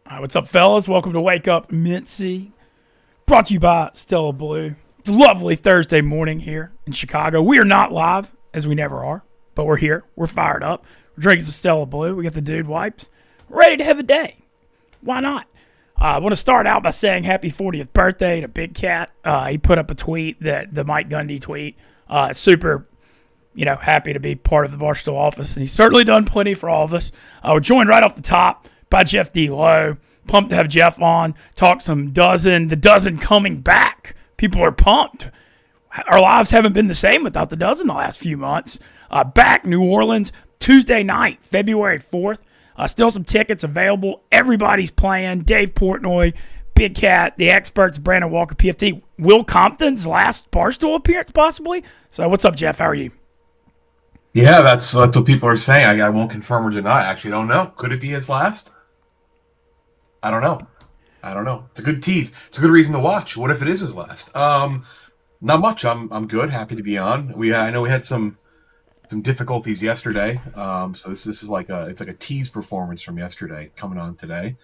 All right, what's up, fellas? Welcome to Wake Up Mintzy, brought to you by Stella Blue. It's a lovely Thursday morning here in Chicago. We are not live, as we never are, but we're here. We're fired up. We're drinking some Stella Blue. We got the dude wipes. Ready to have a day. Why not? I want to start out by saying happy 40th birthday to Big Cat. He put up a tweet, the Mike Gundy tweet. Super, happy to be part of the Barstool office, and he's certainly done plenty for all of us. We're joined right off the top by Jeff D. Lowe. Pumped to have Jeff on. Talk some dozen. The dozen coming back. People are pumped. Our lives haven't been the same without the dozen the last few months. Back New Orleans, Tuesday night, February 4th. Still some tickets available. Everybody's playing. Dave Portnoy, Big Cat, the experts, Brandon Walker, PFT. Will Compton's last Barstool appearance, possibly. So what's up, Jeff? How are you? Yeah, that's what people are saying. I won't confirm or deny. I actually don't know. Could it be his last? I don't know. It's a good tease. It's a good reason to watch. What if it is his last? Not much. I'm good. Happy to be on. I know we had some difficulties yesterday. So this is like a tease performance from yesterday coming on today.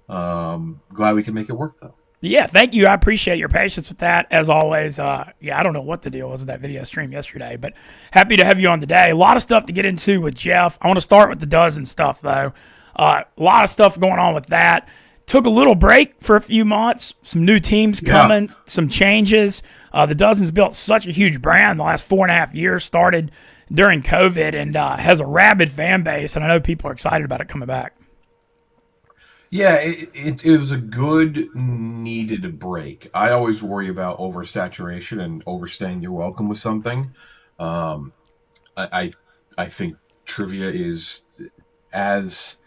Glad we can make it work though. Yeah, thank you. I appreciate your patience with that, as always. I don't know what the deal was with that video stream yesterday, but happy to have you on today. A lot of stuff to get into with Jeff. I want to start with the dozen stuff, though. A lot of stuff going on with that. Took a little break for a few months. Some new teams coming, some changes. The Dozen's built such a huge brand the last 4.5 years, started during COVID, and has a rabid fan base, and I know people are excited about it coming back. Yeah, it was a good, needed break. I always worry about oversaturation and overstaying your welcome with something. I think trivia is as,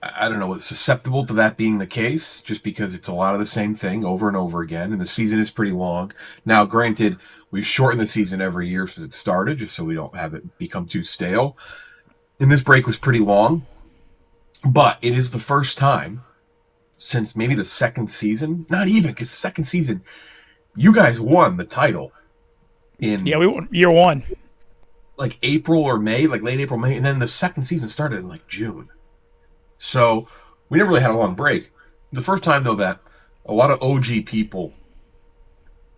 I don't know, it's susceptible to that being the case, just because it's a lot of the same thing over and over again, and the season is pretty long. Now, granted, we've shortened the season every year since it started, just so we don't have it become too stale. And this break was pretty long. But it is the first time since maybe the second season, not even, because the second season, you guys won the title in... Yeah, we won year one. Like April or May, like late April, May, and then the second season started in like June. So we never really had a long break. The first time, though, that a lot of OG people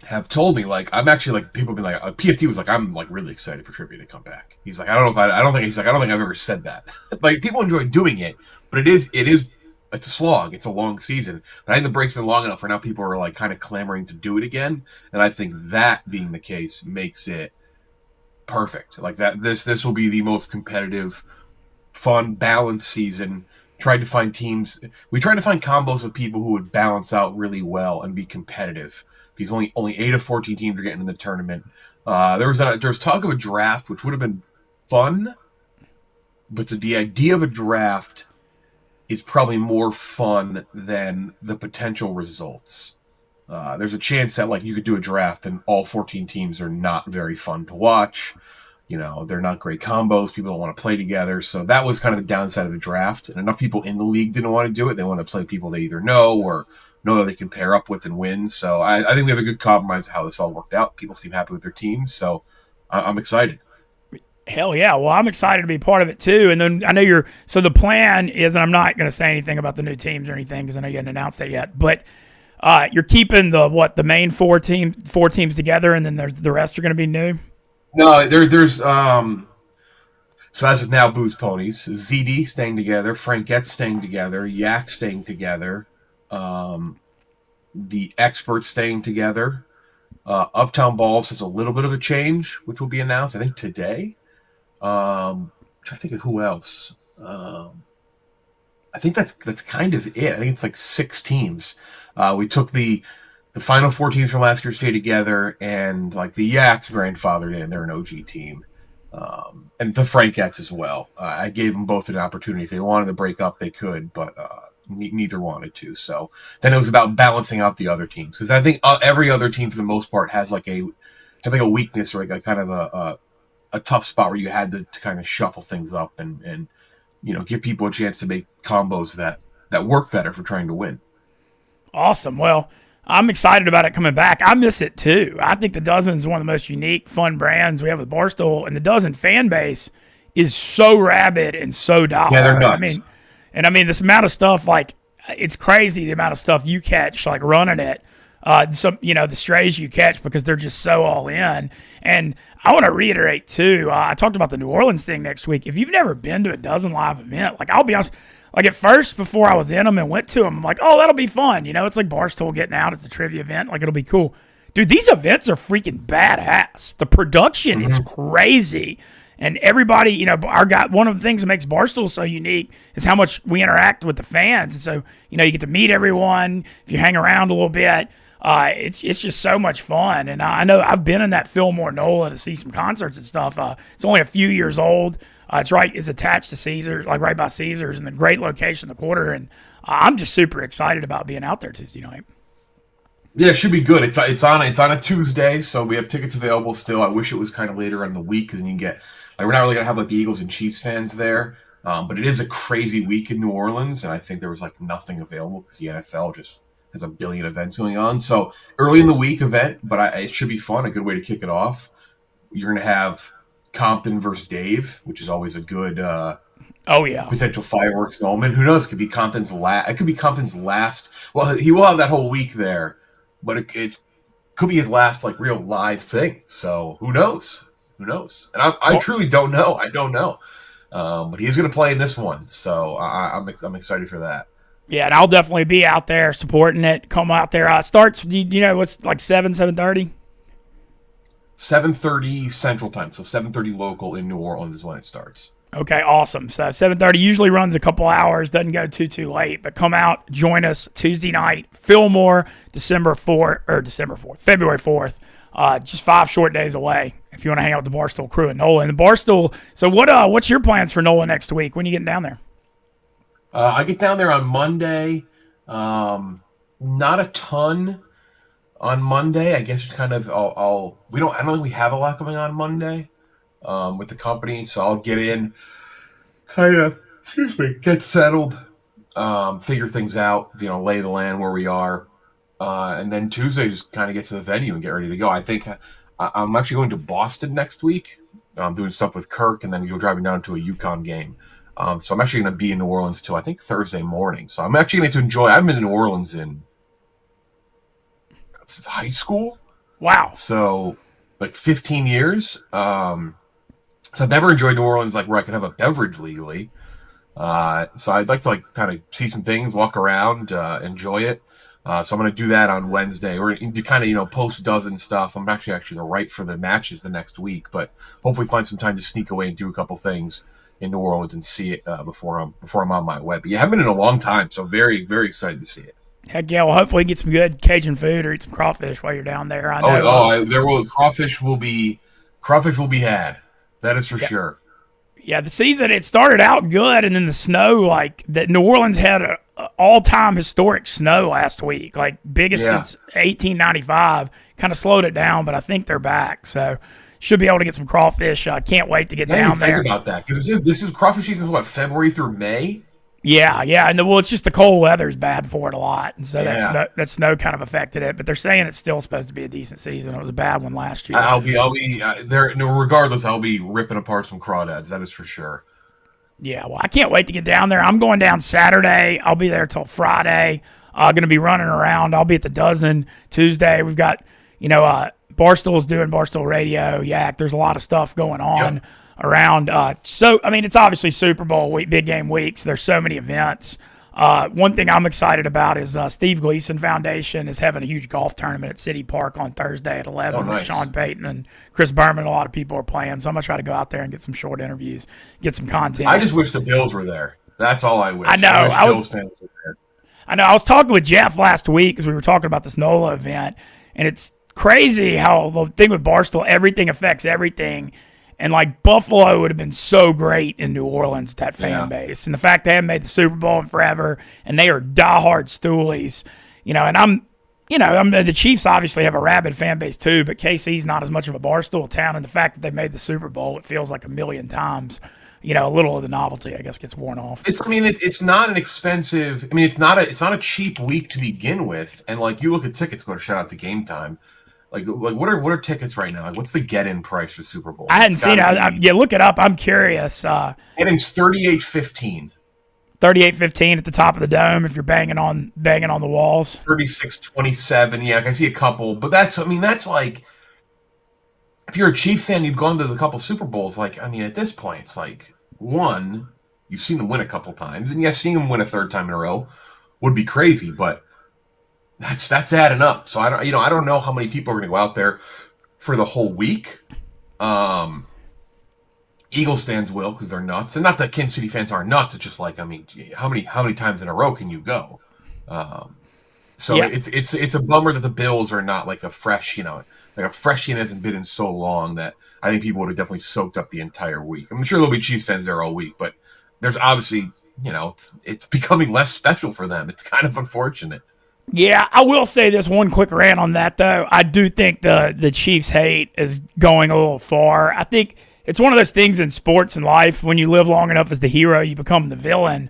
have told me, like, I'm actually, like, people have been like, PFT was like, I'm, like, really excited for trivia to come back. He's like, I don't think I've ever said that. Like, people enjoy doing it, but it's a slog. It's a long season. But I think the break's been long enough for now people are, like, kind of clamoring to do it again. And I think that being the case makes it perfect. Like, that this will be the most competitive, fun, balanced season. We tried to find combos of people who would balance out really well and be competitive. Because only 8 of 14 teams are getting in the tournament. There was talk of a draft, which would have been fun, but the idea of a draft is probably more fun than the potential results. There's a chance that like you could do a draft and all 14 teams are not very fun to watch. They're not great combos. People don't want to play together. So that was kind of the downside of the draft. And enough people in the league didn't want to do it. They want to play people they either know or know that they can pair up with and win. So I think we have a good compromise of how this all worked out. People seem happy with their teams. So I'm excited. Hell yeah. Well, I'm excited to be part of it too. And then I know so the plan is, and I'm not going to say anything about the new teams or anything because I know you haven't announced that yet, but you're keeping the main four teams together, and then the rest are going to be new? No, there's so as of now, Booze Ponies, ZD staying together, Frankette staying together, Yak staying together, the Experts staying together. Uptown Balls has a little bit of a change, which will be announced, I think, today. I'm trying to think of who else. I think that's kind of it. I think it's like 6 teams. We took the final 4 teams from last year stay together, and like the Yaks grandfathered in. They're an OG team. And the Frankettes as well. I gave them both an opportunity. If they wanted to break up, they could, but neither wanted to. So then it was about balancing out the other teams, because I think every other team for the most part has like a weakness or like a kind of a tough spot where you had to kind of shuffle things up and give people a chance to make combos that work better for trying to win. Awesome. Well, I'm excited about it coming back. I miss it too. I think the Dozen is one of the most unique, fun brands we have with Barstool, and the Dozen fan base is so rabid and so diehard. Yeah, they're nuts. I mean, And I mean, this amount of stuff, like, it's crazy the amount of stuff you catch, like running it. The strays you catch because they're just so all in. And I want to reiterate too. I talked about the New Orleans thing next week. If you've never been to a Dozen Live event, like, I'll be honest, like, at first before I was in them and went to them, I'm like, oh, that'll be fun. It's like Barstool getting out. It's a trivia event. Like, it'll be cool. Dude, these events are freaking badass. The production is crazy. And everybody, one of the things that makes Barstool so unique is how much we interact with the fans. And so, you get to meet everyone. If you hang around a little bit, it's just so much fun. And I know I've been in that Fillmore NOLA to see some concerts and stuff. It's only a few years old. It's attached to Caesars, like right by Caesars, and the great location, the quarter. And I'm just super excited about being out there Tuesday night. Yeah, it should be good. It's on a Tuesday, so we have tickets available still. I wish it was kind of later in the week because then you can get, like, we're not really gonna have like the Eagles and Chiefs fans there, but it is a crazy week in New Orleans, and I think there was like nothing available because the NFL just has a billion events going on. So early in the week event, but it should be fun. A good way to kick it off. You're gonna have Compton versus Dave, which is always a good potential fireworks moment. Who knows? It could be Compton's last. It could be Compton's last. Well, he will have that whole week there, but it could be his last like real live thing. So who knows? Who knows? And I truly don't know. I don't know. But he's going to play in this one, so I'm excited for that. Yeah, and I'll definitely be out there supporting it. Come out there. Starts. Do you know what's like 7:30? 7:30 Central Time, so 7:30 local in New Orleans is when it starts. Okay, awesome. So 7:30 usually runs a couple hours, doesn't go too late. But come out, join us Tuesday night, Fillmore, February 4th. Just 5 short days away. If you want to hang out with the Barstool crew at NOLA and the Barstool. So what's your plans for NOLA next week? When are you getting down there? I get down there on Monday. Not a ton on Monday. I guess it's kind of I don't think we have a lot going on Monday. With the company, so I'll get in, kind of, get settled, figure things out, lay the land where we are, and then Tuesday just kind of get to the venue and get ready to go. I think I'm actually going to Boston next week. I'm doing stuff with Kirk, and then we'll driving down to a UConn game. So I'm actually going to be in New Orleans till I think Thursday morning. So I'm actually going to enjoy. I haven't been in New Orleans since high school. Wow. So like 15 years. So I've never enjoyed New Orleans, like where I could have a beverage legally. So I'd like to like kind of see some things, walk around, enjoy it. So I'm going to do that on Wednesday. We're going to kind of, post dozen stuff. I'm actually right for the matches the next week, but hopefully find some time to sneak away and do a couple things in New Orleans and see it before I'm on my way. But yeah, I haven't been in a long time, so very, very excited to see it. Heck yeah, well, hopefully get some good Cajun food or eat some crawfish while you're down there. I know. Crawfish will be had. That is for sure. Yeah, the season, it started out good, and then the snow, like, that New Orleans had a all-time historic snow last week, like, biggest since 1895. Kind of slowed it down, but I think they're back, so should be able to get some crawfish. I can't wait to get down there. Think about that, because this is crawfish season is what, February through May? Yeah, and it's just the cold weather's bad for it a lot, and so that snow kind of affected it. But they're saying it's still supposed to be a decent season. It was a bad one last year. I'll be there. No, regardless, I'll be ripping apart some crawdads. That is for sure. Yeah, well, I can't wait to get down there. I'm going down Saturday. I'll be there till Friday. Going to be running around. I'll be at the Dozen Tuesday. We've got Barstool's doing Barstool Radio. Yak. There's a lot of stuff going on. Around. It's obviously Super Bowl week, big game weeks. There's so many events. One thing I'm excited about is Steve Gleason Foundation is having a huge golf tournament at City Park on Thursday at 11 with Sean Payton and Chris Berman. A lot of people are playing, so I'm going to try to go out there and get some short interviews, get some content. I just wish the Bills were there. That's all I wish. I know. I wish Bills fans were there. I know. I was talking with Jeff last week because we were talking about this NOLA event, and it's crazy how the thing with Barstool, everything affects everything. And, like, Buffalo would have been so great in New Orleans, that fan base. And the fact they haven't made the Super Bowl in forever, and they are diehard Stoolies. And the Chiefs obviously have a rabid fan base too, but KC's not as much of a Barstool town. And the fact that they made the Super Bowl, it feels like a million times. A little of the novelty, I guess, gets worn off. It's not an expensive. It's not a cheap week to begin with. And, like, you look at tickets, go to shout out to Game Time. Like what are tickets right now? Like, what's the get-in price for Super Bowl? I hadn't seen it. Look it up. I'm curious. Get-in's $38.15. 38-15 at the top of the dome if you're banging on the walls. 36-27. Yeah, I see a couple, but that's like, if you're a Chiefs fan, you've gone to a couple Super Bowls. Like, I mean, at this point, it's like, one, you've seen them win a couple times, and yes, seeing them win a third time in a row would be crazy, but that's adding up. So I don't know how many people are going to go out there for the whole week. Eagles fans will, because they're nuts, and not that Kansas City fans aren't nuts. It's just like, I mean, how many times in a row can you go? So yeah. It's a bummer that the Bills are not like a fresh, like a freshie hasn't been in so long that I think people would have definitely soaked up the entire week. I'm sure there'll be Chiefs fans there all week, but there's obviously, it's becoming less special for them. It's kind of unfortunate. Yeah, I will say this one quick rant on that, though. I do think the Chiefs hate is going a little far. I think it's one of those things in sports and life, when you live long enough as the hero, you become the villain.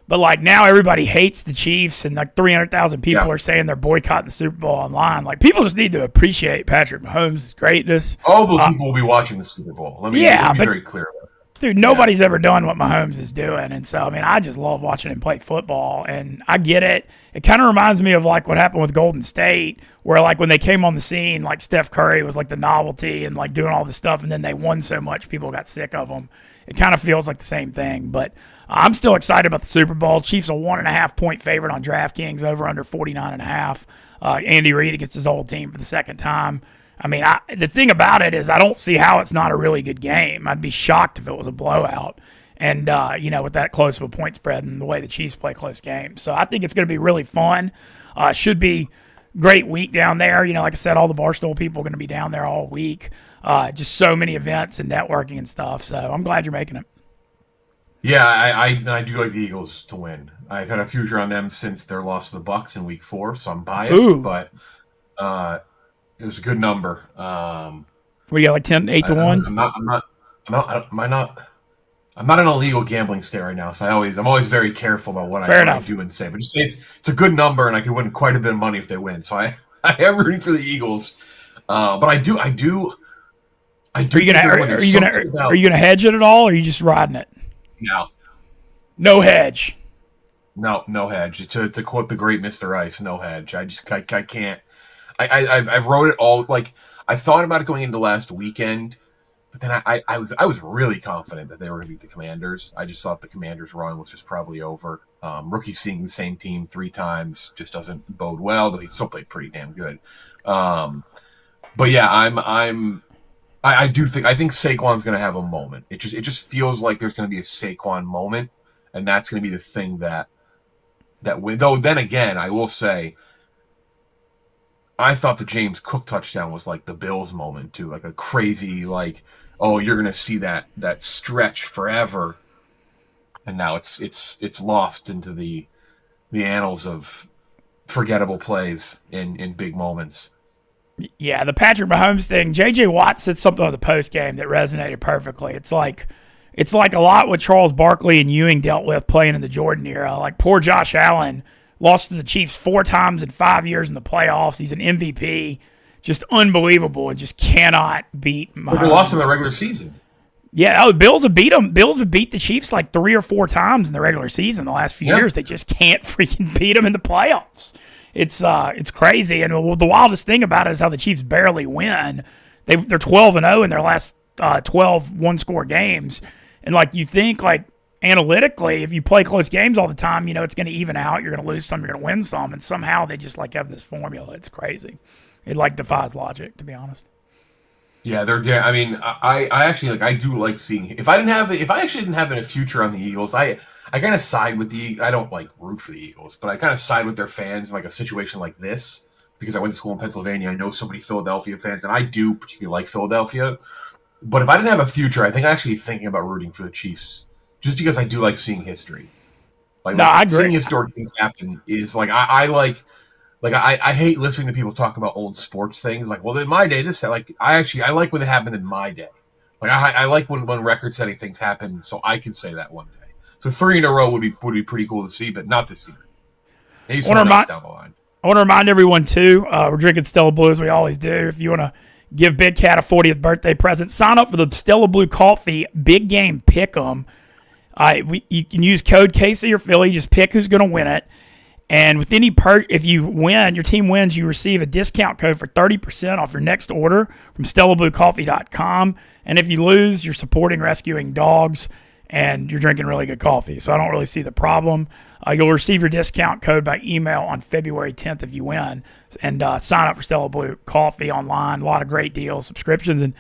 But, like, now everybody hates the Chiefs, and, like, 300,000 people are saying they're boycotting the Super Bowl online. Like, people just need to appreciate Patrick Mahomes' greatness. All those people will be watching the Super Bowl. Let me be very clear about that. Dude, nobody's ever done what Mahomes is doing. And so, I mean, I just love watching him play football. And I get it. It kind of reminds me of, like, what happened with Golden State, where, like, when they came on the scene, like, Steph Curry was, like, the novelty and, like, doing all this stuff. And then they won so much, people got sick of them. It kind of feels like the same thing. But I'm still excited about the Super Bowl. Chiefs a 1.5-point favorite on DraftKings, over under 49.5. Andy Reid against his old team for the second time. I mean, the thing about it is I don't see how it's not a really good game. I'd be shocked if it was a blowout. And, with that close of a point spread and the way the Chiefs play close games. So I think it's going to be really fun. Should be great week down there. Like I said, all the Barstool people are going to be down there all week. Just so many events and networking and stuff. So I'm glad you're making it. Yeah, I do like the Eagles to win. I've had a future on them since their loss to the Bucs in Week 4, so I'm biased. But it was a good number. What do you got, like 8-1? I'm not in a legal gambling state right now, so I'm always very careful about what I do and say. But just say it's a good number, and I could win quite a bit of money if they win. So I am rooting for the Eagles, but I do. Are you gonna hedge it at all, or are you just riding it? No hedge. No hedge. To quote the great Mr. Ice, no hedge. I can't. I wrote it all, like, I thought about it going into last weekend, but then I was really confident that they were going to beat the Commanders. I just thought the Commanders' run was just probably over. Rookie seeing the same team 3 times just doesn't bode well, though he still played pretty damn good. But yeah, I think Saquon's going to have a moment. It just feels like there's going to be a Saquon moment, and that's going to be the thing that though then again, I will say, I thought the James Cook touchdown was like the Bills moment too, like a crazy, like, oh, you're gonna see that stretch forever, and now it's lost into the annals of forgettable plays in big moments. Yeah, the Patrick Mahomes thing. J.J. Watt said something on the post game that resonated perfectly. It's like a lot what Charles Barkley and Ewing dealt with playing in the Jordan era. Like, poor Josh Allen lost to the Chiefs 4 times in 5 years in the playoffs. He's an MVP. Just unbelievable, and just cannot beat Mahomes. But they lost in the regular season. Yeah, Bills have beat them. Bills have beat the Chiefs like 3 or 4 times in the regular season the last few years. They just can't freaking beat them in the playoffs. It's crazy. And the wildest thing about it is how the Chiefs barely win. They're 12-0 in their last 12 one-score games. And, like, you think, like, analytically, if you play close games all the time, it's going to even out. You're going to lose some, you're going to win some, and somehow they just, like, have this formula. It's crazy. It, like, defies logic, to be honest. Yeah, they're. I mean, I actually, like, I do like seeing. If I actually didn't have a future on the Eagles, I kind of side with the. I don't, like, root for the Eagles, but I kind of side with their fans in, like, a situation like this, because I went to school in Pennsylvania. I know so many Philadelphia fans, and I do particularly like Philadelphia. But if I didn't have a future, I think I'm actually thinking about rooting for the Chiefs. Just because I do like seeing history, I agree. Seeing historic things happen is like I hate listening to people talk about old sports things. Like, well, in my day, this like I like when it happened in my day. Like I like when record-setting things happen, so I can say that one day. So 3 in a row would be pretty cool to see, but not this year. Maybe someone else down the line. I want to remind everyone too. We're drinking Stella Blue as we always do. If you want to give Big Cat a 40th birthday present, sign up for the Stella Blue Coffee Big Game Pick'em. You can use code Casey or Philly. Just pick who's going to win it. And with any if you win, your team wins, you receive a discount code for 30% off your next order from StellaBlueCoffee.com. And if you lose, you're supporting rescuing dogs and you're drinking really good coffee. So I don't really see the problem. You'll receive your discount code by email on February 10th if you win. And sign up for Stella Blue Coffee online. A lot of great deals, subscriptions. And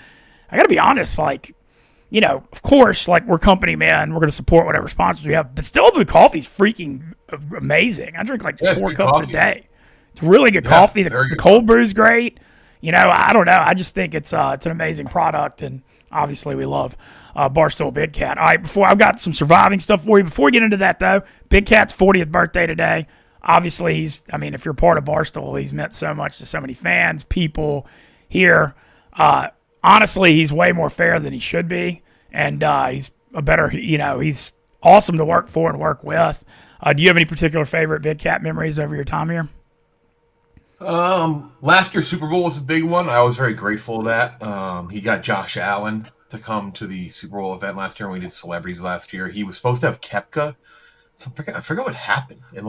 I got to be honest, of course, we're company men. We're going to support whatever sponsors we have. But Stella Blue Coffee is freaking amazing. I drink 4 cups a day. It's really good coffee. The cold brew is great. I don't know. I just think it's an amazing product. And obviously we love Barstool Big Cat. All right, I've got some surviving stuff for you. Before we get into that, though, Big Cat's 40th birthday today. Obviously, if you're part of Barstool, he's meant so much to so many fans, people here. Honestly, he's way more fair than he should be, and he's a better, he's awesome to work for and work with. Do you have any particular favorite Big Cat memories over your time here? Last year's Super Bowl was a big one. I was very grateful of that. He got Josh Allen to come to the Super Bowl event last year when we did celebrities last year. He was supposed to have Koepka. So I forgot what happened. And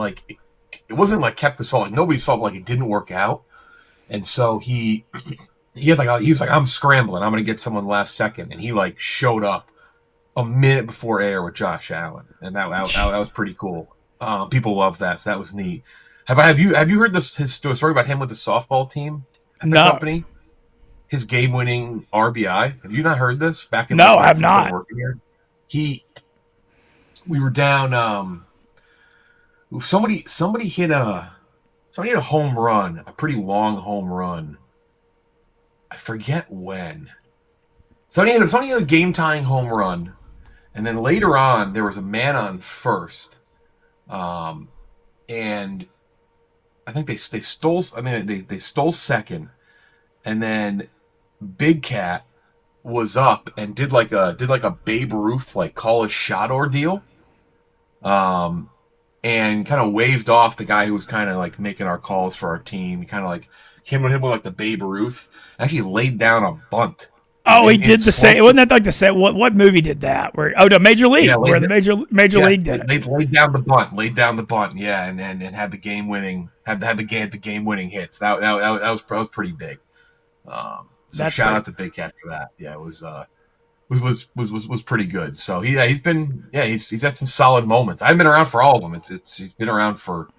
it wasn't like Koepka's fault. Nobody's fault, it didn't work out. And so he was like, I'm scrambling. I'm going to get someone last second. And he showed up a minute before air with Josh Allen. And that was pretty cool. People love that. So that was neat. Have you heard his story about him with the softball team at the company? His game-winning RBI. Have you not heard this? No, I have not. We were down. Somebody hit a home run, a pretty long home run. I forget when. Somebody hit a game-tying home run, and then later on there was a man on first, and I think they stole. They stole second, and then Big Cat was up and did a Babe Ruth call a shot ordeal, and kind of waved off the guy who was kind of making our calls for our team. He kind of him with the Babe Ruth. Actually laid down a bunt. Oh, he did the same. Wasn't that the same? What movie did that? No, Major League. Yeah, where the Major League did it. They laid down the bunt. Yeah, and had the game winning game winning hits. That was pretty big. So shout out to Big Cat for that. Yeah, it was pretty good. So he's had some solid moments. I haven't been around for all of them. He's been around for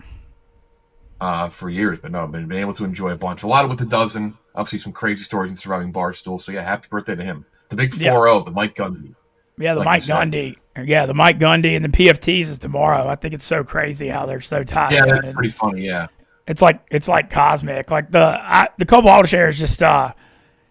years, but no, I've been able to enjoy a bunch. A lot of with the dozen. Obviously, some crazy stories in surviving Barstool. So yeah, happy birthday to him. The big 4-0, the Mike Gundy. Yeah, the Mike Gundy. Yeah, the Mike Gundy, and the PFTs is tomorrow. I think it's so crazy how they're so tied. Yeah, they're pretty funny. Yeah, it's like cosmic. The couple auto shares just.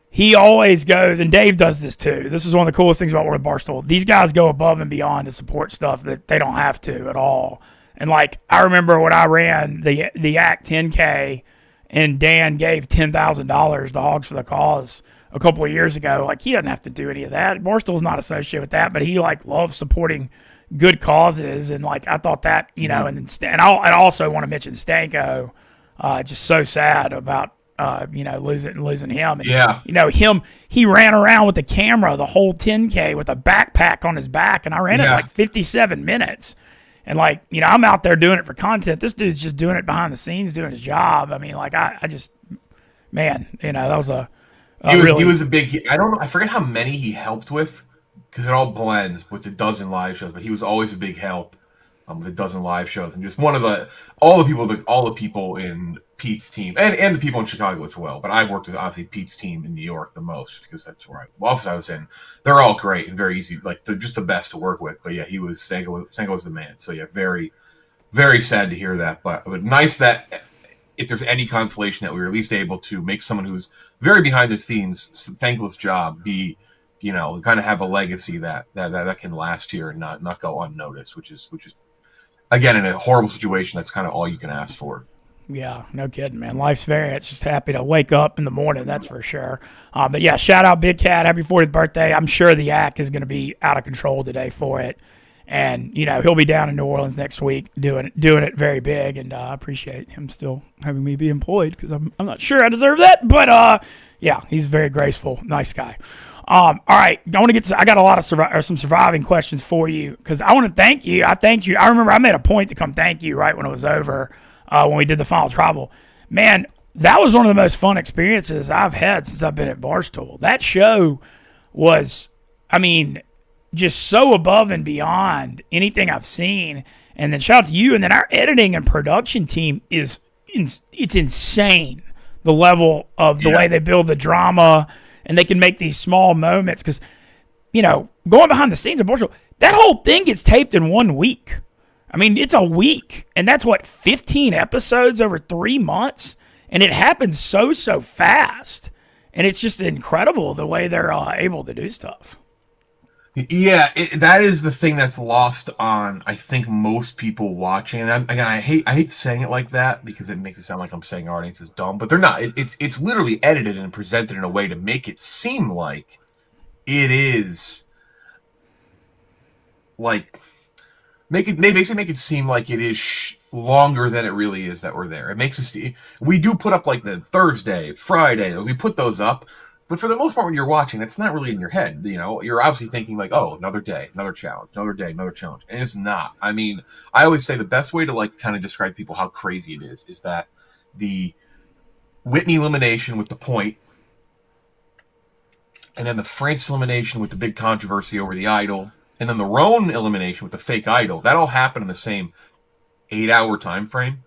He always goes, and Dave does this too. This is one of the coolest things about World Barstool. These guys go above and beyond to support stuff that they don't have to at all. And I remember when I ran the ACT 10K, and Dan gave $10,000 to Hogs for the Cause a couple of years ago. He doesn't have to do any of that. Barstool's not associated with that, but he loves supporting good causes. And I thought that and I also want to mention Stanko. Just so sad about. Losing him. And, he ran around with the camera the whole 10K with a backpack on his back, and I ran it 57 minutes. And, I'm out there doing it for content. This dude's just doing it behind the scenes, doing his job. I just, man, that was he was a big, I forget how many he helped with, because it all blends with the dozen live shows, but he was always a big help with the dozen live shows. And just one of all the people in Pete's team, and the people in Chicago as well. But I've worked with, obviously, Pete's team in New York the most, because that's where office I was in. They're all great and very easy. They're just the best to work with. But yeah, Sango was the man. So yeah, very, very sad to hear that. But nice that if there's any consolation that we were at least able to make someone who's very behind the scenes, thankless job, be, kind of have a legacy that can last here and not go unnoticed, which is again, in a horrible situation, that's kind of all you can ask for. Yeah, no kidding, man. Life's very, it's just happy to wake up in the morning, that's for sure. But yeah, shout out Big Cat. Happy 40th birthday. I'm sure the act is going to be out of control today for it. And, he'll be down in New Orleans next week doing it very big. And I appreciate him still having me be employed because I'm not sure I deserve that. But, yeah, he's very graceful, nice guy. All right, I got a lot of some surviving questions for you because I want to thank you. I thanked you. I remember I made a point to come thank you right when it was over when we did the final tribal. Man, that was one of the most fun experiences I've had since I've been at Barstool. That show was, just so above and beyond anything I've seen. And then shout out to you. And then our editing and production team it's insane, the level of the way they build the drama, and they can make these small moments. Because, going behind the scenes of Barstool, that whole thing gets taped in 1 week. It's a week. And that's 15 episodes over 3 months. And it happens so fast. And it's just incredible the way they're able to do stuff. Yeah, that is the thing that's lost on, I think, most people watching. And I hate saying it like that because it makes it sound like I'm saying our audience is dumb, but they're not. It's literally edited and presented in a way to make it seem like it is basically make it seem like it is longer than it really is that we're there. It makes us. We do put up the Thursday, Friday. We put those up. But for the most part, when you're watching, that's not really in your head. You're obviously thinking oh, another day, another challenge, another day, another challenge. And it's not. I always say the best way to kind of describe people how crazy it is that the Whitney elimination with the point, and then the Francis elimination with the big controversy over the idol, and then the Roan elimination with the fake idol, that all happened in the same 8-hour time frame.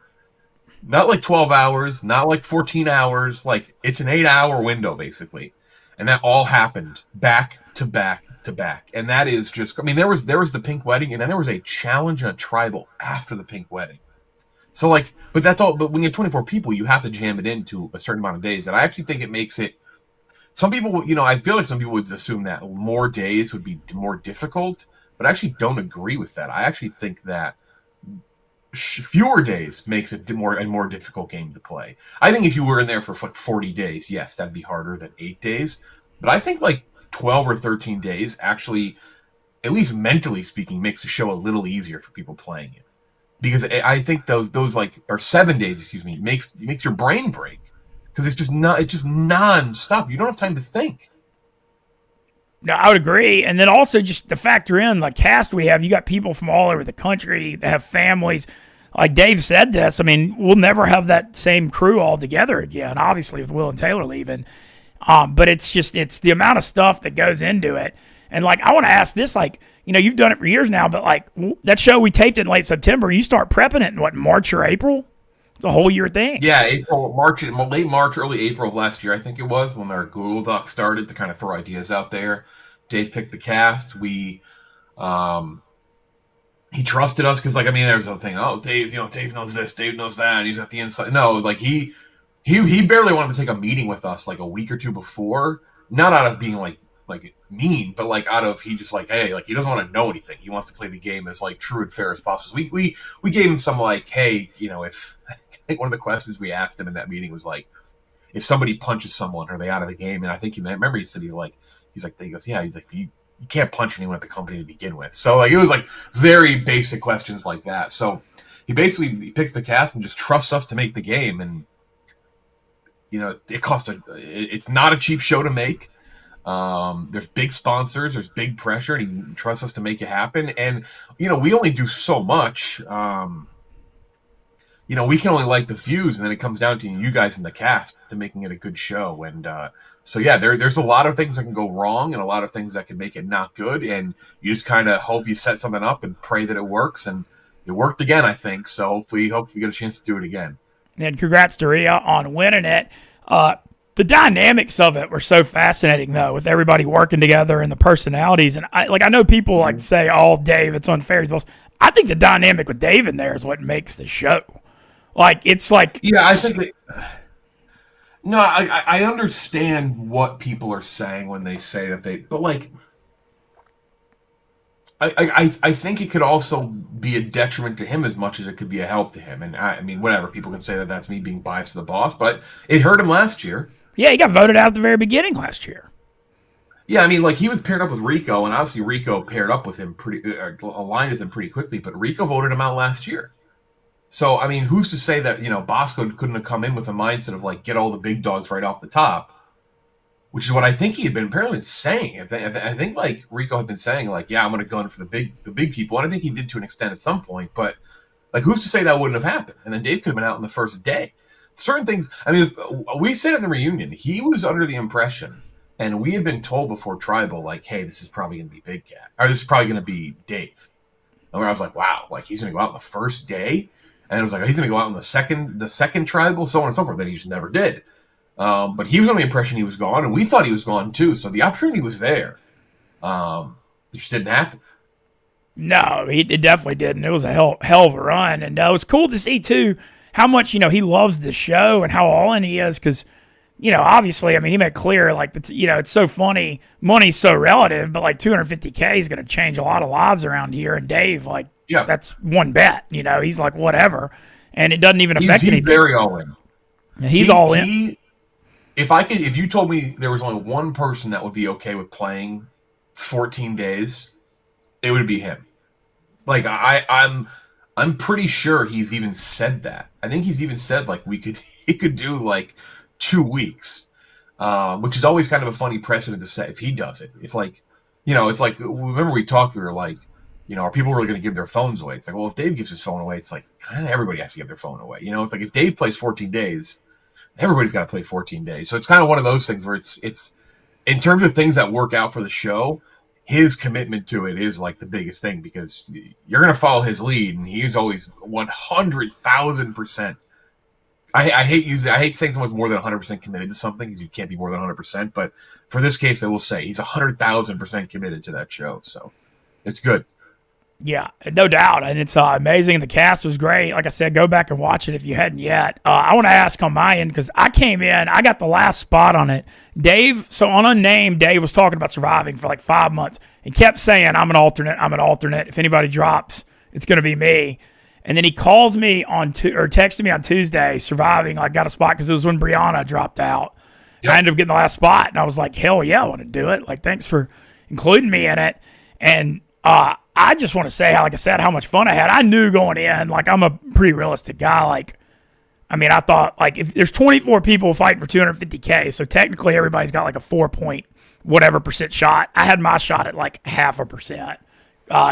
Not 12 hours, not 14 hours. It's an 8-hour window, basically. And that all happened back to back to back. And that is just, there was the pink wedding, and then there was a challenge and a tribal after the pink wedding. So, but that's all. But when you have 24 people, you have to jam it into a certain amount of days. And I actually think it makes it, some people, I feel like some people would assume that more days would be more difficult. But I actually don't agree with that. I actually think that fewer days makes it a more difficult game to play. I think if you were in there for 40 days, yes, that'd be harder than 8 days. But I think 12 or 13 days actually, at least mentally speaking, makes the show a little easier for people playing it. Because I think those or 7 days, makes your brain break because it's just nonstop. You don't have time to think. No, I would agree. And then also just to factor in the cast we have, you got people from all over the country that have families. Like Dave said this, we'll never have that same crew all together again, obviously, with Will and Taylor leaving. But it's the amount of stuff that goes into it. And I want to ask this, you've done it for years now, but that show we taped in late September, you start prepping it in March or April? It's a whole year thing. Yeah, late March, early April of last year, I think it was, when our Google Doc started to kind of throw ideas out there. Dave picked the cast. He trusted us because, there's a thing. Oh, Dave, Dave knows this, Dave knows that, and he's at the inside. No, he barely wanted to take a meeting with us a week or two before, not out of being mean, but out of he just hey, he doesn't want to know anything. He wants to play the game as true and fair as possible. So we gave him some hey, if I think one of the questions we asked him in that meeting was if somebody punches someone, are they out of the game? And I think remember he said he goes, yeah, you can't punch anyone at the company to begin with. So it was very basic questions like that. So he picks the cast and just trusts us to make the game. And it's not a cheap show to make. There's big sponsors, there's big pressure, and he trusts us to make it happen. And we only do so much. We can only light the fuse, and then it comes down to you guys in the cast to making it a good show. And so yeah, there's a lot of things that can go wrong and a lot of things that can make it not good. And you just kind of hope you set something up and pray that it works. And it worked again, I think. So hopefully we get a chance to do it again. And congrats to Rhea on winning it. The dynamics of it were so fascinating, though, with everybody working together and the personalities. And I know people like to say, "Oh, Dave, it's unfair." I think the dynamic with Dave in there is what makes the show. Yeah, I think no, I understand what people are saying when they say that but I think it could also be a detriment to him as much as it could be a help to him. And whatever, people can say that that's me being biased to the boss, but it hurt him last year. Yeah, he got voted out at the very beginning last year. Yeah, I mean, like he was paired up with Rico, and obviously Rico paired up with him aligned with him pretty quickly. But Rico voted him out last year. So I mean, who's to say that Bosco couldn't have come in with a mindset of like get all the big dogs right off the top, which is what I think he had been apparently saying. I think like Rico had been saying like, yeah, I'm going to go in for the big people, and I think he did to an extent at some point. But like, who's to say that wouldn't have happened? And then Dave could have been out in the first day. Certain things. I mean, we said in the reunion, he was under the impression. And we had been told before Tribal, like, hey, this is probably going to be Big Cat. Or this is probably going to be Dave. And I was like, wow, like he's going to go out on the first day? And it was like, he's going to go out on the second Tribal, so on and so forth. That he just never did. But he was under the impression he was gone, and we thought he was gone too. So the opportunity was there. It just didn't happen. No, it definitely didn't. It was a hell of a run. And it was cool to see, too, how much, he loves the show and how all in he is because – obviously, I mean, he made clear, like, it's so funny. Money's so relative, but, like, $250K is going to change a lot of lives around here. And Dave, like, yeah, that's one bet. He's like, whatever. And it doesn't even affect anything. He's very all in. He's all in. If you told me there was only one person that would be okay with playing 14 days, it would be him. Like, I'm pretty sure he's even said that. I think he's even said, like, he could do, like, 2 weeks, which is always kind of a funny precedent to say if he does it. It's like, it's like, remember we talked, we were like, are people really going to give their phones away? It's like, well, if Dave gives his phone away, it's like kind of everybody has to give their phone away. It's like if Dave plays 14 days, everybody's got to play 14 days. So it's kind of one of those things where it's in terms of things that work out for the show, his commitment to it is like the biggest thing because you're going to follow his lead and he's always 100,000%. I hate saying someone's more than 100% committed to something because you can't be more than 100%. But for this case, I will say he's 100,000% committed to that show. So it's good. Yeah, no doubt. And it's amazing. The cast was great. Like I said, go back and watch it if you hadn't yet. I want to ask on my end because I came in, I got the last spot on it. So on Unnamed, Dave was talking about surviving for like 5 months and kept saying, I'm an alternate. If anybody drops, it's going to be me. And then he calls me or texted me on Tuesday, surviving. I got a spot because it was when Brianna dropped out. Yep. I ended up getting the last spot, and I was like, hell yeah, I want to do it. Like, thanks for including me in it. And I just want to say, like I said, how much fun I had. I knew going in, like, I'm a pretty realistic guy. Like, I mean, I thought, like, if there's 24 people fighting for $250K, so technically everybody's got like a 4% shot. I had my shot at like 0.5%.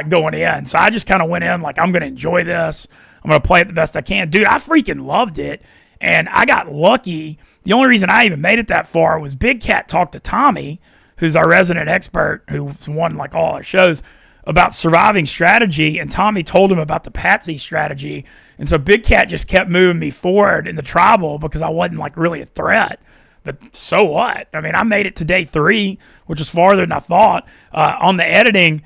Going in. So I just kind of went in like, I'm going to enjoy this. I'm going to play it the best I can. Dude, I freaking loved it. And I got lucky. The only reason I even made it that far was Big Cat talked to Tommy, who's our resident expert, who's won like all our shows, about surviving strategy. And Tommy told him about the Patsy strategy. And so Big Cat just kept moving me forward in the tribal because I wasn't like really a threat. But so what? I mean, I made it to day 3, which was farther than I thought. On the editing,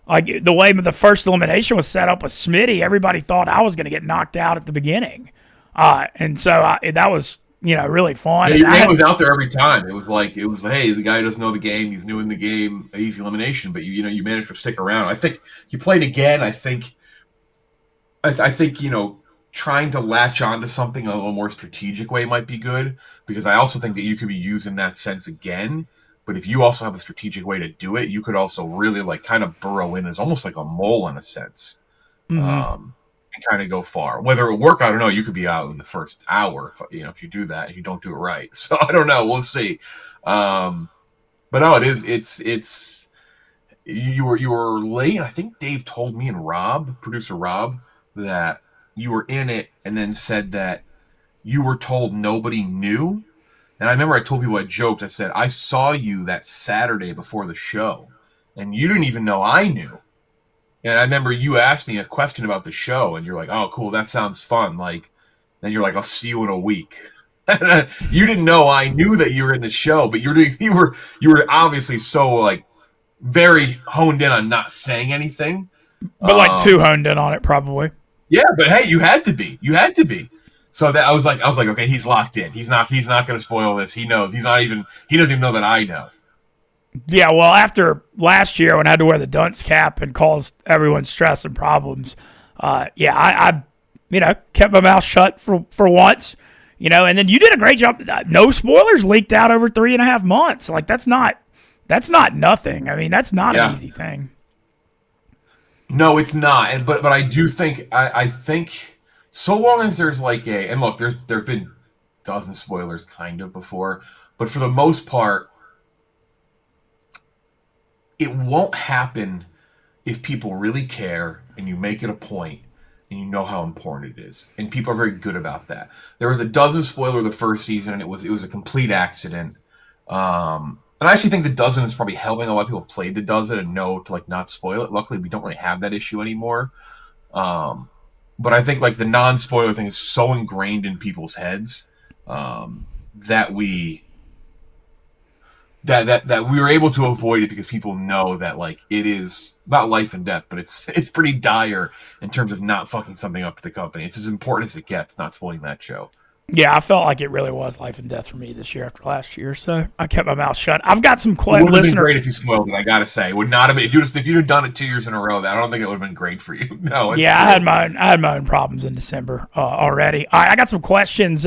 like the way the first elimination was set up with Smitty, everybody thought I was going to get knocked out at the beginning. And so that was, really fun. Yeah, your name was out there every time. It was hey, the guy doesn't know the game. He's new in the game, easy elimination, but you managed to stick around. I think you played again. I think, trying to latch onto something in a little more strategic way might be good because I also think that you could be used in that sense again. But if you also have a strategic way to do it, you could also really like kind of burrow in as almost like a mole in a sense, and kind of go far. Whether it work, I don't know. You could be out in the first hour, if you do that, you don't do it right. So I don't know. We'll see. But no, it's you were late. I think Dave told me and producer Rob, that you were in it, and then said that you were told nobody knew. And I remember I told people, I joked, I said, I saw you that Saturday before the show, and you didn't even know I knew. And I remember you asked me a question about the show, and you're like, oh, cool, that sounds fun. Like, then you're like, I'll see you in a week. You didn't know I knew that you were in the show, but you were obviously so, like, very honed in on not saying anything. But, like, too honed in on it, probably. Yeah, but hey, you had to be. So that I was like, okay, he's locked in. He's not going to spoil this. He knows. He doesn't even know that I know. Yeah, well, after last year when I had to wear the dunce cap and cause everyone stress and problems, I kept my mouth shut for once, and then you did a great job. No spoilers leaked out over 3.5 months. Like, that's not That's not nothing. I mean, that's not an Yeah. easy thing. No, it's not. And but I do think I think so long as there's like and look, there's been dozen spoilers kind of before, but for the most part, it won't happen if people really care and you make it a point and you know how important it is. And people are very good about that. There was a dozen spoiler the first season, and it was a complete accident. And I actually think the dozen is probably helping. A lot of people have played the dozen and know to like not spoil it. Luckily, we don't really have that issue anymore. But I think like the non-spoiler thing is so ingrained in people's heads that we were able to avoid it because people know that like it is not life and death, but it's pretty dire in terms of not fucking something up to the company. It's as important as it gets, not spoiling that show. Yeah, I felt like it really was life and death for me this year after last year, so I kept my mouth shut. I've got some It would have been listener. great if you spoiled it. I gotta say, it would not have been if you'd have done it 2 years in a row. I don't think it would have been great for you. No, Yeah, I had my own problems in December already. All right, I got some questions,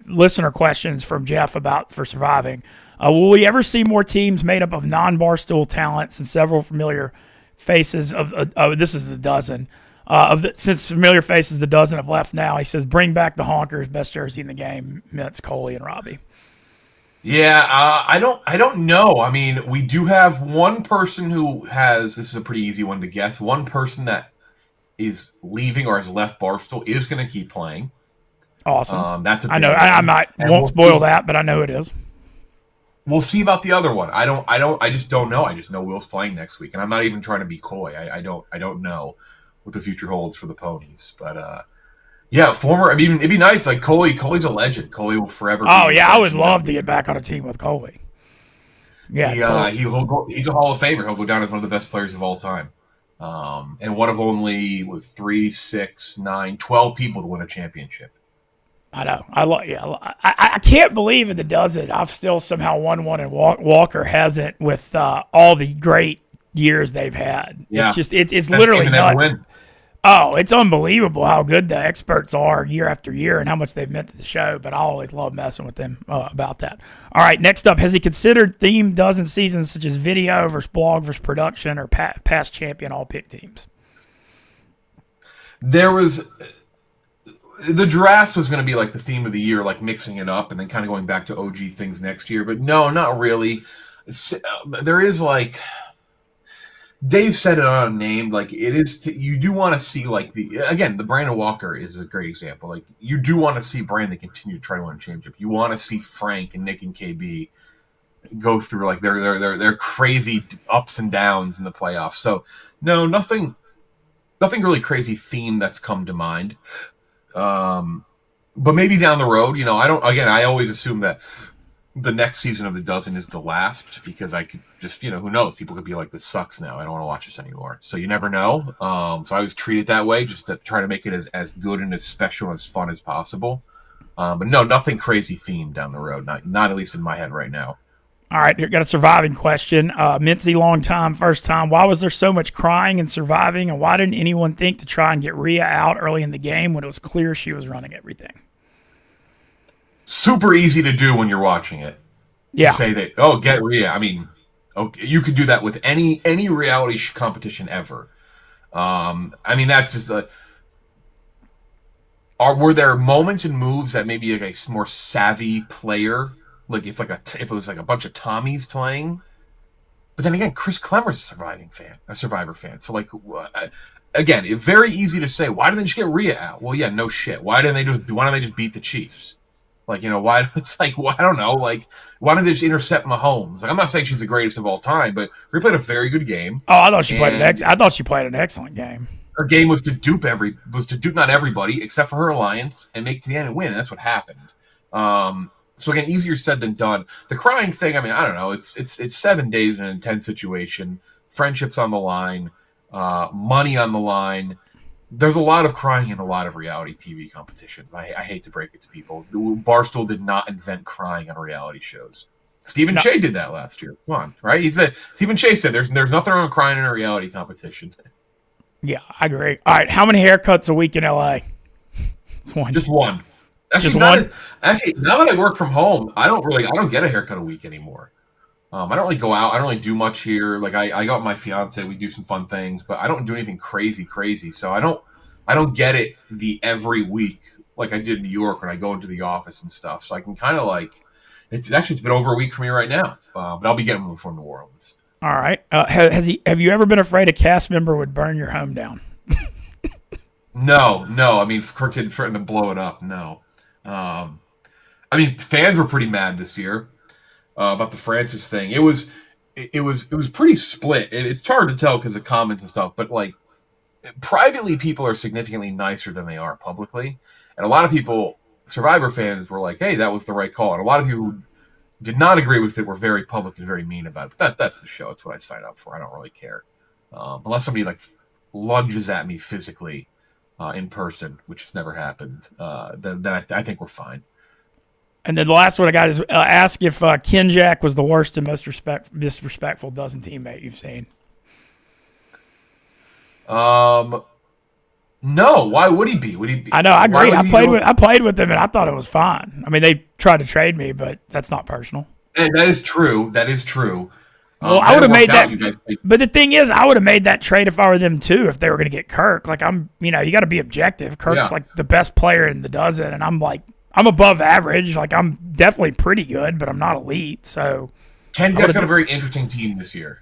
listener questions from Jeff for surviving. Will we ever see more teams made up of non-Barstool talents and several familiar faces this is the dozen. Since familiar faces, the dozen have left now. He says, bring back the Honkers, best jersey in the game, Mintz, Coley, and Robbie. Yeah, I don't know. I mean, we do have one person who this is a pretty easy one to guess. One person that is leaving or has left Barstool is going to keep playing. Awesome. That's a I know. I won't spoil that, but I know it is. We'll see about the other one. I just don't know. I just know Will's playing next week, and I'm not even trying to be coy. I don't know what the future holds for the Ponies, but yeah, I mean, it'd be nice. Like Coley's a legend. Coley will forever. Oh yeah, I would love to get back on a team with Coley. Yeah, he's a Hall of Famer. He'll go down as one of the best players of all time, and one of only 3, 6, 9, 12 people to win a championship. I know. I can't believe it doesn't. I've still somehow won one, and Walker hasn't with all the great years they've had. Yeah. It's just it's literally nuts. Win. Oh, it's unbelievable how good the experts are year after year and how much they've meant to the show, but I always love messing with them about that. All right, next up, has he considered themed dozen seasons such as video versus blog versus production or past champion all-pick teams? There was... The draft was going to be like the theme of the year, like mixing it up and then kind of going back to OG things next year. But no, not really. There is like... Dave said it unnamed. Like it is, you do want to see like the Brandon Walker is a great example. Like you do want to see Brandon continue to try to win a championship. You want to see Frank and Nick and KB go through like their crazy ups and downs in the playoffs. So no, nothing really crazy theme that's come to mind. But maybe down the road, I always assume that the next season of the dozen is the last because I could just, who knows? People could be like, this sucks now. I don't want to watch this anymore. So you never know. So I always treat it that way, just to try to make it as good and as special and as fun as possible. But no, nothing crazy themed down the road. Not at least in my head right now. All right, got a surviving question. Mintzy, long time, first time. Why was there so much crying and surviving, and why didn't anyone think to try and get Rhea out early in the game when it was clear she was running everything? Super easy to do when you're watching it. Yeah. To say that, get Rhea. I mean, okay, you could do that with any reality competition ever. I mean, that's just were there moments and moves that maybe like a more savvy player, like if it was like a bunch of Tommies playing, but then again, Chris Clemmer's a Survivor fan. So like, again, it's very easy to say, why didn't they just get Rhea out? Well, yeah, no shit. Why don't they just beat the Chiefs? Like, why? It's like, well, I don't know. Like, why don't they just intercept Mahomes? Like, I'm not saying she's the greatest of all time, but Rhea played a very good game. Oh, I thought she played an excellent game. Her game was to dupe not everybody except for her alliance and make it to the end and win. And that's what happened. So again, easier said than done. The crying thing, I mean, I don't know. It's 7 days in an intense situation. Friendships on the line, money on the line. There's a lot of crying in a lot of reality TV competitions. I hate to break it to people. Barstool did not invent crying on reality shows. Stephen Shea did that last year. Come on, right? Stephen Shea said there's nothing wrong with crying in a reality competition. Yeah, I agree. All right, how many haircuts a week in LA? It's one. Just one. Actually, Just one? Actually, now that I work from home, I don't get a haircut a week anymore. I don't really go out. I don't really do much here. Like I got my fiance. We do some fun things, but I don't do anything crazy. So I don't get it the every week like I did in New York when I go into the office and stuff. So I can kind of like it's been over a week for me right now, but I'll be getting one before New Orleans. All right. Have you ever been afraid a cast member would burn your home down? No, no. I mean, Kirk didn't threaten to blow it up. No. Um, I mean, fans were pretty mad this year about the Francis thing. It was pretty split. It's hard to tell because of comments and stuff, but like privately, people are significantly nicer than they are publicly, and a lot of people, Survivor fans, were like, "Hey, that was the right call," and a lot of people who did not agree with it were very public and very mean about it. But that's the show. It's what I signed up for. I don't really care unless somebody like lunges at me physically in person, which has never happened. Then I think we're fine. And then the last one I got is ask if Ken Jack was the worst and most disrespectful dozen teammate you've seen. Um, no, why would he be? Would he be? I know, I Why agree. would he I played with them and I thought it was fine. I mean, they tried to trade me, but that's not personal. And that is true. That is true. Well, I Had would it have made worked out, that. you guys. But the thing is, I would have made that trade if I were them too. If they were going to get Kirk, like you got to be objective. Kirk's Yeah. like the best player in the dozen, and I'm above average. Like I'm definitely pretty good, but I'm not elite. So Ken I Jack's would've got a been- very interesting team this year.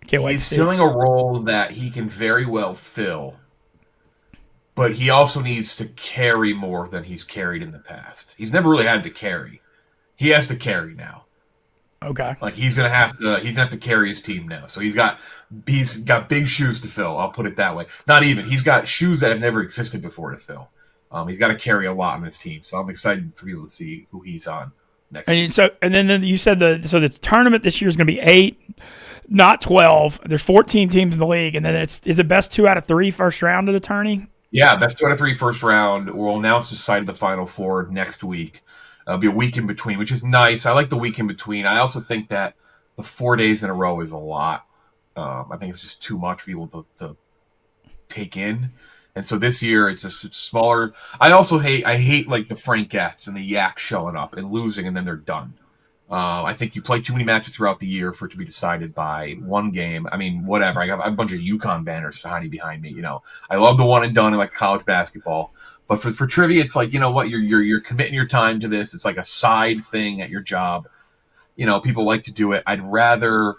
can't wait to He's see. filling a role that he can very well fill, but he also needs to carry more than he's carried in the past. He's never really had to carry. He has to carry now. Okay. Like he's gonna have to carry his team now. So he's got big shoes to fill. I'll put it that way. Not even he's got shoes that have never existed before to fill. He's got to carry a lot on his team. So I'm excited for people to see who he's on next season. And then you said the tournament this year is going to be 8, not 12. There's 14 teams in the league, and then is it best 2 out of 3 first round of the tourney? Yeah, best 2 out of 3 first round. We'll announce the side of the Final Four next week. It'll be a week in between, which is nice. I like the week in between. I also think that the 4 days in a row is a lot. I think it's just too much for people to take in. And so this year it's smaller. I hate like the Frankettes and the Yaks showing up and losing and then they're done. I think you play too many matches throughout the year for it to be decided by one game. I mean, whatever. I have a bunch of UConn banners hiding behind me. I love the one and done in like college basketball. But for trivia, it's like, you know what, you're committing your time to this. It's like a side thing at your job. People like to do it. I'd rather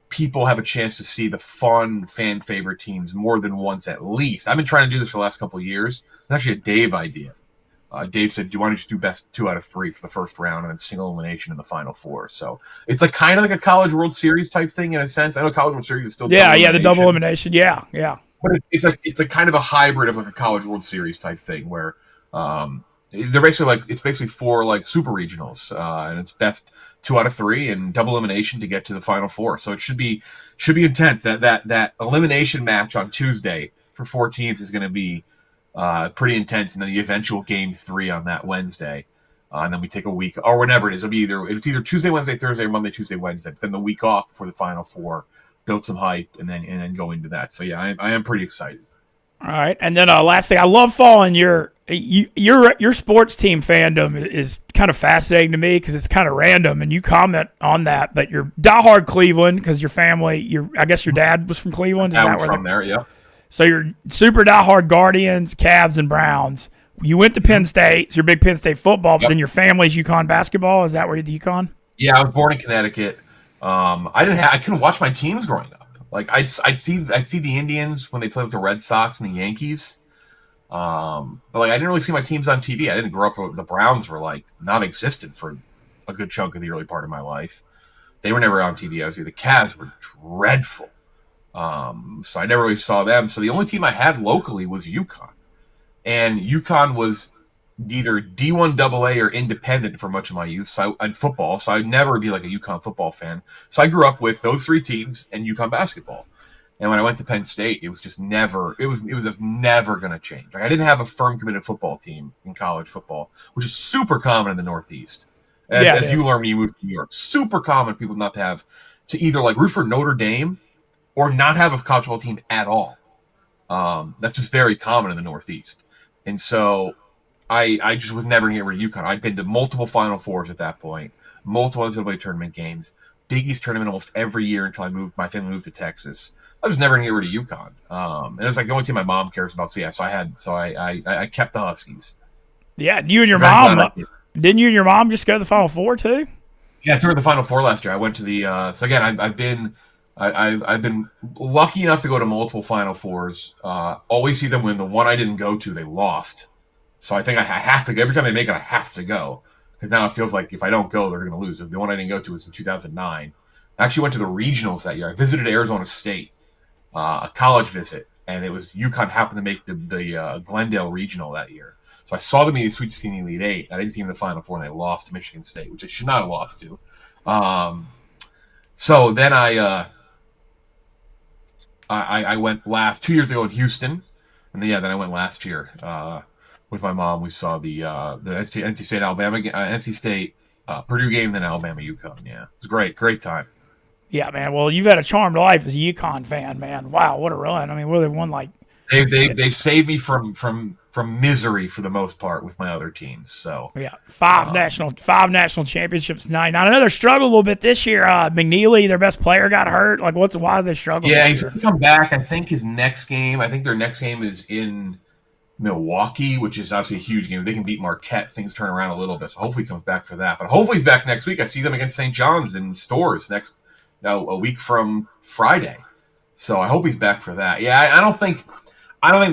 people have a chance to see the fun fan favorite teams more than once at least. I've been trying to do this for the last couple of years. It's actually a Dave idea. Dave said, why don't you do best 2 out of 3 for the first round and then single elimination in the Final Four? So it's like kind of like a College World Series type thing in a sense. I know College World Series is still the double elimination. Yeah. But it's a kind of a hybrid of like a College World Series type thing where they're basically it's basically 4 like super regionals and it's best 2 out of 3 and double elimination to get to the Final Four. So it should be intense. That elimination match on Tuesday for 4 teams is going to be pretty intense, and then the eventual game 3 on that Wednesday. And then we take a week or whenever it is. It's either Tuesday, Wednesday, Thursday, or Monday, Tuesday, Wednesday. But then the week off before the Final Four, build some hype, and then go into that. So yeah, I am pretty excited. All right, and then last thing, I love following your sports team fandom is kind of fascinating to me because it's kind of random, and you comment on that. But you're diehard Cleveland because your family, I guess your dad was from Cleveland. I was from there, yeah. So you're super diehard Guardians, Cavs, and Browns. You went to Penn State, so you're big Penn State football, but then your family's UConn basketball. Is that where you're the UConn? Yeah, I was born in Connecticut. I couldn't watch my teams growing up. Like I'd see the Indians when they played with the Red Sox and the Yankees. But like I didn't really see my teams on TV. I didn't grow up with the Browns were like non-existent for a good chunk of the early part of my life. They were never on TV. The Cavs were dreadful. So I never really saw them. So the only team I had locally was UConn. And UConn was either D1 AA or independent for much of my youth and football. So I'd never be like a UConn football fan. So I grew up with those 3 teams and UConn basketball. And when I went to Penn State, it was just never going to change. Like I didn't have a firm committed football team in college football, which is super common in the Northeast. As you learn when you move to New York, super common people not to have to either like root for Notre Dame or not have a college football team at all. That's just very common in the Northeast. And so I just was never near UConn. I'd been to multiple Final Fours at that point, multiple NCAA tournament games, Big East tournament almost every year until my family moved to Texas. I was never near to UConn. And it was like the only team my mom cares about. So yeah, I kept the Huskies. Yeah, you and your Very mom. glad I did. Didn't you and your mom just go to the Final Four too? Yeah, during the Final Four last year, I went to the. So again, I've been lucky enough to go to multiple Final Fours. Always see them win. The one I didn't go to, they lost. So I think I have to go. Every time they make it, I have to go. Because now it feels like if I don't go, they're going to lose. The one I didn't go to was in 2009. I actually went to the regionals that year. I visited Arizona State, a college visit, and it was UConn happened to make the Glendale regional that year. So I saw them in the Sweet 16 Elite Eight. I didn't see them in the Final Four, and they lost to Michigan State, which they should not have lost to. So then I went last 2 years ago in Houston, and then I went last year with my mom. We saw the NC State Alabama, NC State Purdue game, then Alabama UConn. Yeah, it was great time. Yeah, man. Well, you've had a charmed life as a UConn fan, man. Wow, what a run! I mean, well, they won like they saved me from misery for the most part with my other teams. So yeah, five national championships, 9. I know they struggled a little bit this year. McNeely, their best player, got hurt. Like, why did they struggle? Yeah, he's going to come back. I think their next game is in Milwaukee, which is obviously a huge game. If they can beat Marquette, things turn around a little bit. So hopefully he comes back for that. But hopefully he's back next week. I see them against St. John's in Stores a week from Friday. So I hope he's back for that. Yeah, I don't think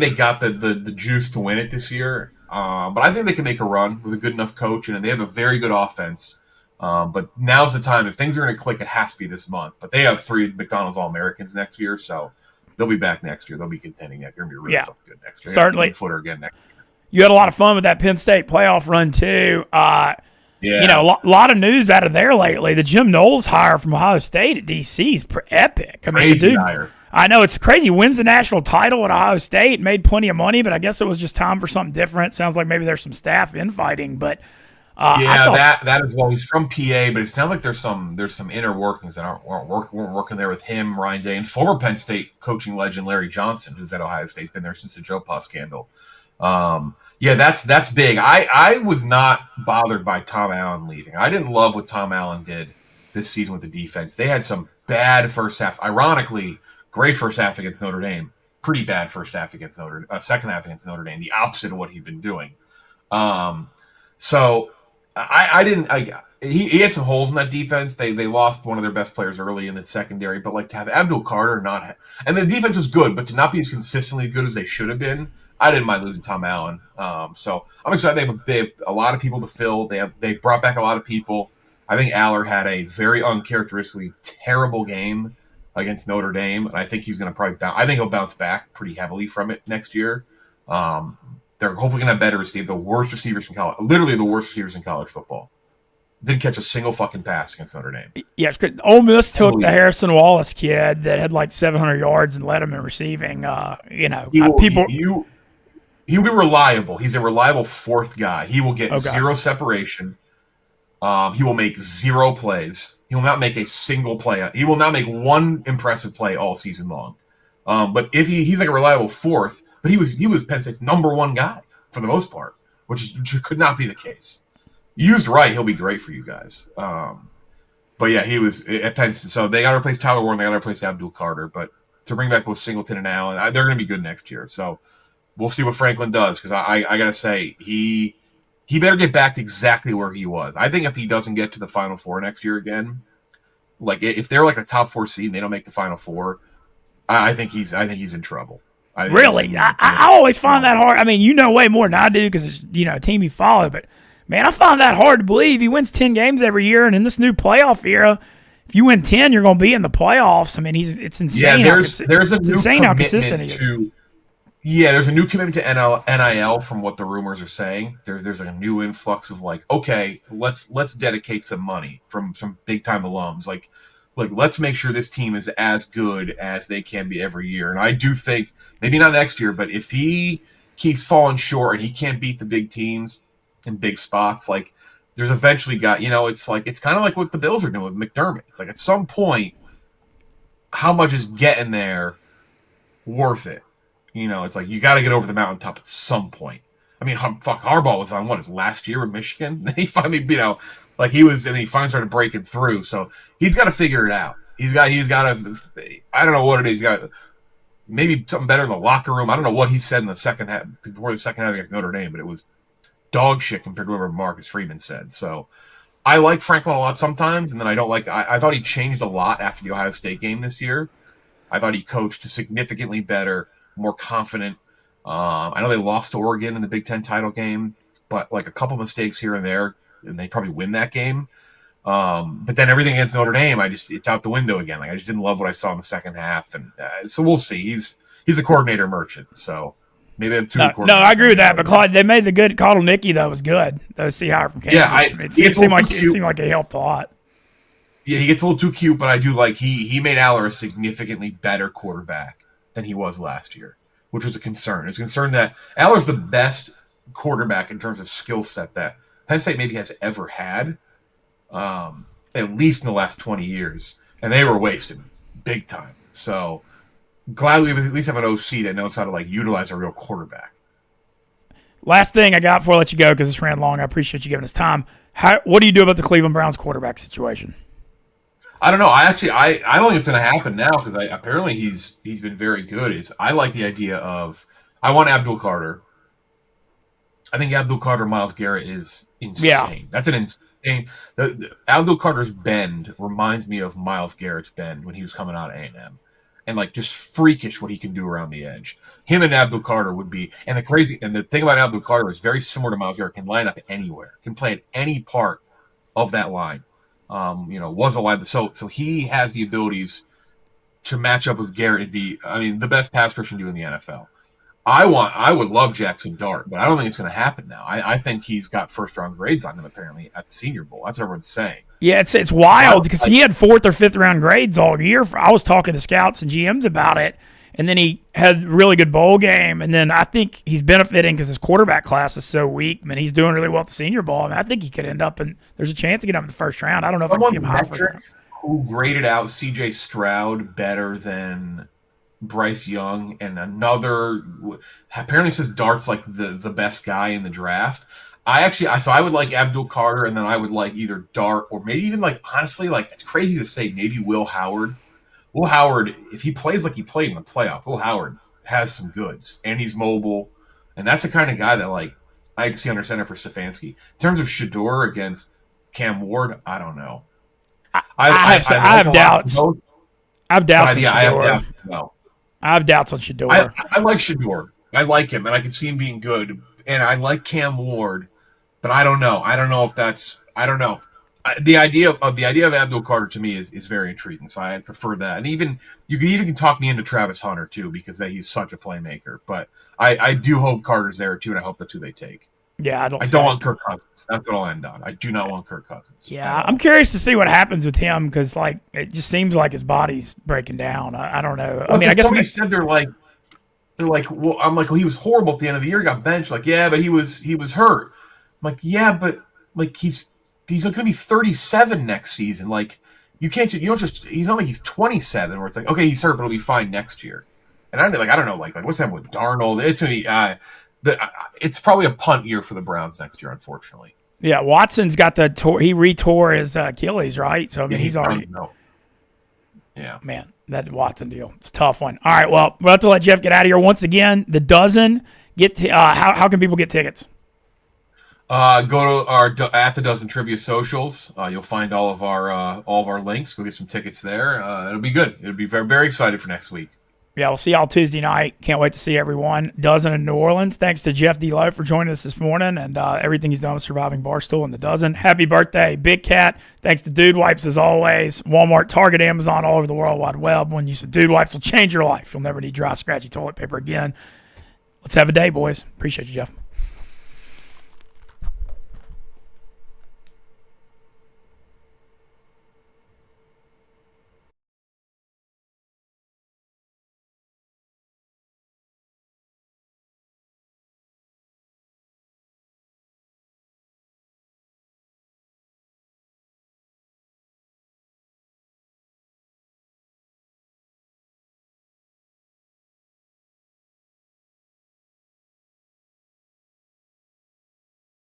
they got the juice to win it this year. But I think they can make a run with a good enough coach, and they have a very good offense. But now's the time. If things are going to click, it has to be this month. But they have 3 McDonald's All-Americans next year, so they'll be back next year. They'll be contending. They're going to be really fucking good next year. Certainly. Footer again next year. You had a lot of fun with that Penn State playoff run, too. Yeah. A lot of news out of there lately. The Jim Knowles hire from Ohio State at D.C. is epic. Crazy hire. I know, it's crazy. Wins the national title at Ohio State, made plenty of money, but I guess it was just time for something different. Sounds like maybe there's some staff infighting, but that as well. He's from PA, but it sounds like there's some inner workings that weren't working there with him, Ryan Day, and former Penn State coaching legend Larry Johnson, who's at Ohio State, been there since the Joe Pa scandal. That's big. I was not bothered by Tom Allen leaving. I didn't love what Tom Allen did this season with the defense. They had some bad first halves. Ironically, great first half against Notre Dame. Pretty bad first half against second half against Notre Dame. The opposite of what he'd been doing. So I didn't. He had some holes in that defense. They lost one of their best players early in the secondary, but like to have Abdul Carter and the defense was good, but to not be as consistently good as they should have been, I didn't mind losing Tom Allen. So I'm excited. They have a lot of people to fill. They brought back a lot of people. I think Aller had a very uncharacteristically terrible game against Notre Dame, and I think he's going to I think he'll bounce back pretty heavily from it next year. They're hopefully going to have better receivers, the worst receivers in college, literally the worst receivers in college football. Didn't catch a single fucking pass against Notre Dame. Yeah, it's great. Ole Miss took the Harrison Wallace kid that had like 700 yards and led him in receiving. He'll be reliable. He's a reliable fourth guy. He will get zero separation. He will make 0 plays. He will not make a single play. He will not make one impressive play all season long. But if he's like a reliable fourth, but he was Penn State's number 1 guy for the most part, which could not be the case. Used right, he'll be great for you guys. But yeah, he was at Penn State. So they got to replace Tyler Warren. They got to replace Abdul Carter. But to bring back both Singleton and Allen, they're going to be good next year. So we'll see what Franklin does, because I got to say, he better get back to exactly where he was. I think if he doesn't get to the Final Four next year again, like if they're like a top 4 seed and they don't make the Final Four, I think he's in trouble. Really? I always find that hard. I mean, you know way more than I do because it's a team you follow, but man, I find that hard to believe. He wins 10 games every year, and in this new playoff era, if you win 10, you're going to be in the playoffs. I mean, it's insane. Yeah, there's a new insane how consistent he is. Yeah, there's a new commitment to NIL from what the rumors are saying. There's a new influx of like, okay, let's dedicate some money from some big time alums. Like let's make sure this team is as good as they can be every year. And I do think maybe not next year, but if he keeps falling short and he can't beat the big teams in big spots, like there's eventually it's kind of like what the Bills are doing with McDermott. It's like at some point, how much is getting there worth it? It's like you got to get over the mountaintop at some point. I mean, fuck, Harbaugh was on his last year with Michigan. Then he finally, like he was, and he finally started breaking through. So he's got to figure it out. He's got to. I don't know what it is. He's got maybe something better in the locker room. I don't know what he said in the second half before the second half against Notre Dame, but it was dog shit compared to whatever Marcus Freeman said. So I like Franklin a lot sometimes, and then I don't like. I thought he changed a lot after the Ohio State game this year. I thought he coached significantly better, more confident. I know they lost to Oregon in the Big Ten title game, but like a couple mistakes here and there, and they probably win that game. But then everything against Notre Dame, it's out the window again. Like I just didn't love what I saw in the second half, and so we'll see. He's a coordinator merchant, so maybe two. No, I agree with that. But Claude, they made the good call to Nicky that was good. Those see higher from Kansas. Yeah, it seemed like it helped a lot. Yeah, he gets a little too cute, but I do like he made Aller a significantly better quarterback than he was last year, which was a concern. It's a concern that Aller's the best quarterback in terms of skill set that Penn State maybe has ever had, at least in the last 20 years. And they were wasted big time. So glad we at least have an OC that knows how to like utilize a real quarterback. Last thing I got before I let you go, because this ran long. I appreciate you giving us time. What do you do about the Cleveland Browns quarterback situation? I don't know. I don't think it's going to happen now because apparently he's been very good. I like the idea of I want Abdul Carter. I think Abdul Carter, Myles Garrett is insane. Yeah. That's an insane. Abdul Carter's bend reminds me of Myles Garrett's bend when he was coming out of A&M, and like just freakish what he can do around the edge. Him and Abdul Carter would be, and the thing about Abdul Carter is very similar to Myles Garrett. Can line up anywhere, can play at any part of that line. Was a line. So he has the abilities to match up with Garrett and be, the best pass rusher do in the NFL. I would love Jackson Dart, but I don't think it's going to happen now. I think he's got first round grades on him apparently at the Senior Bowl. That's what everyone's saying. Yeah, it's wild because he had 4th or 5th round grades all year. I was talking to scouts and GMs about it, and then he had a really good bowl game, and then I think he's benefiting because his quarterback class is so weak. He's doing really well at the Senior Bowl. I think he could end up, and there's a chance to get him in the first round. I don't know if I can see him high first round. Who graded out C.J. Stroud better than Bryce Young, and another apparently says Dart's like the best guy in the draft. I would like Abdul Carter, and then I would like either Dart or maybe even like honestly, like it's crazy to say maybe Will Howard. Will Howard, if he plays like he played in the playoff, Will Howard has some goods, and he's mobile, and that's the kind of guy that like I like to see under center for Stefanski. In terms of Shador against Cam Ward, I don't know. I have doubts. I have doubts. Yeah, I have doubts. No. I have doubts on Shador. I like Shador. I like him, and I can see him being good. And I like Cam Ward, but I don't know. I don't know if that's. I don't know. The idea of Abdul Carter to me is very intriguing. So I prefer that. And even you can talk me into Travis Hunter too because he's such a playmaker. But I do hope Carter's there too, and I hope that's who they take. Yeah, I don't want Kirk Cousins. That's what I'll end on. I do not want Kirk Cousins. Yeah, I'm curious to see what happens with him because like it just seems like his body's breaking down. I don't know. Well, I guess somebody said they're like, well, I'm like, well, he was horrible at the end of the year. Got benched. Like, yeah, but he was hurt. I'm like, yeah, but like he's going to be 37 next season. Like, you don't just. He's not like he's 27 where it's like, okay, he's hurt, but he'll be fine next year. And I don't know, like what's happening with Darnold? It's gonna be. It's probably a punt year for the Browns next year, unfortunately. Yeah, Watson's got he retore his Achilles, right? So he's already. Yeah, man, that Watson deal, it's a tough one. All right, well, we'll have to let Jeff get out of here once again. The Dozen, how can people get tickets? Go to our at the Dozen Trivia socials. You'll find all of our links. Go get some tickets there. It'll be good. It'll be very, very excited for next week. Yeah, we'll see y'all Tuesday night. Can't wait to see everyone. Dozen in New Orleans. Thanks to Jeff D'Lo for joining us this morning and everything he's done with Surviving Barstool and the Dozen. Happy birthday, Big Cat. Thanks to Dude Wipes as always. Walmart, Target, Amazon, all over the World Wide Web. When you use Dude Wipes will change your life. You'll never need dry, scratchy toilet paper again. Let's have a day, boys. Appreciate you, Jeff.